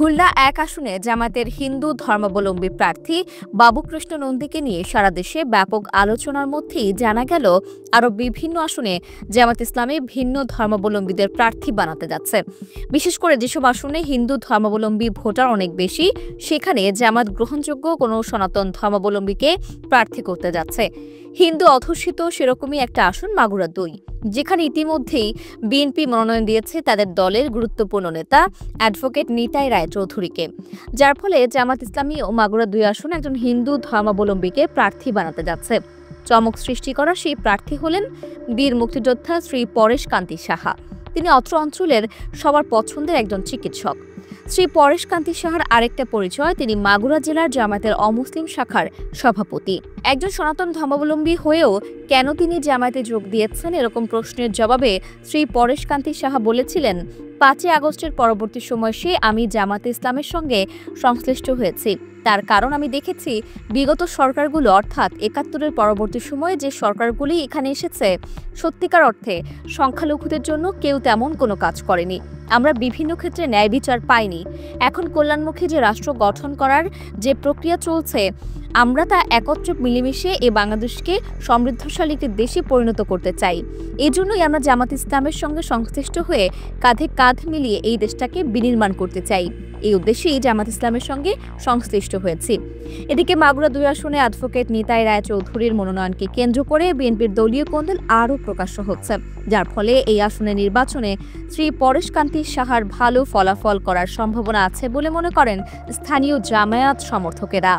খুলনা এক আসনে জামায়াতের হিন্দু ধর্মাবলম্বী প্রার্থী বাবুকৃষ্ণ নন্দীকে নিয়ে সারা দেশে ব্যাপক আলোচনার মধ্যেই জানা গেল আরও বিভিন্ন আসনে জামায়াত ইসলামী ভিন্ন ধর্মাবলম্বীদের প্রার্থী বানাতে যাচ্ছে। বিশেষ করে যেসব আসনে হিন্দু ধর্মাবলম্বী ভোটার অনেক বেশি, সেখানে জামায়াত গ্রহণযোগ্য কোনো সনাতন ধর্মাবলম্বীকে প্রার্থী করতে যাচ্ছে। হিন্দু অধ্যুষিত সেরকমই একটা আসন মাগুরা ২, যেখানে ইতিমধ্যেই বিএনপি মনোনয়ন দিয়েছে তাদের দলের গুরুত্বপূর্ণ নেতা অ্যাডভোকেট নিতাই রায়চৌধুরীকে, যার ফলে জামায়াত ইসলামী ও মাগুরা ২ আসনে একজন হিন্দু ধর্মাবলম্বীকে প্রার্থী বানাতে যাচ্ছে। চমক সৃষ্টি করা সেই প্রার্থী হলেন বীর মুক্তিযোদ্ধা শ্রী পরেশ কান্তি সাহা। তিনি অত্র অঞ্চলের সবার পছন্দের একজন চিকিৎসক। শ্রী পরেশ কান্তি সাহার আরেকটা পরিচয়, তিনি মাগুরা জেলার জামায়াতের অমুসলিম শাখার সভাপতি। একজন সনাতন ধর্মাবলম্বী হয়েও কেন তিনি জামায়াতে যোগ দিয়েছেন, এরকম প্রশ্নের জবাবে শ্রী পরেশ কান্তি সাহা বলেছিলেন, ৫ই আগস্টের পরবর্তী সময় আমি জামায়াতে ইসলামের সঙ্গে সংশ্লিষ্ট হয়েছি। তার কারণ আমি দেখেছি বিগত সরকারগুলো, অর্থাৎ ৭১-এর পরবর্তী সময়ে যে সরকারগুলি এখানে এসেছে, সত্যিকার অর্থে সংখ্যালঘুদের জন্য কেউ তেমন কোনো কাজ করেনি। আমরা বিভিন্ন ক্ষেত্রে ন্যায় বিচার পাইনি। এখন কল্যাণমুখী যে রাষ্ট্র গঠন করার যে প্রক্রিয়া চলছে, আমরা তা একত্রে মিলেমিশে এই বাংলাদেশকে সমৃদ্ধশালী একটি দেশে পরিণত করতে চাই। এই জন্যই আমরা জামায়াত ইসলামের সঙ্গে সংশ্লিষ্ট হয়ে কাঁধে কাঁধ মিলিয়ে এই দেশটাকে বিনির্মাণ করতে চাই। এই উদ্দেশ্যেই জামায়াত ইসলামের সঙ্গে সংশ্লিষ্ট হয়েছি। এদিকে মাগুরা ২ আসনে অ্যাডভোকেট নিতাই রায়চৌধুরীর মনোনয়নকে কেন্দ্র করে বিএনপির দলীয় কোন্দল আরও প্রকাশ্য হচ্ছে, যার ফলে এই আসনের নির্বাচনে শ্রী পরেশ কান্তি সাহার ভালো ফলাফল করার সম্ভাবনা আছে বলে মনে করেন স্থানীয় জামায়াত সমর্থকেরা।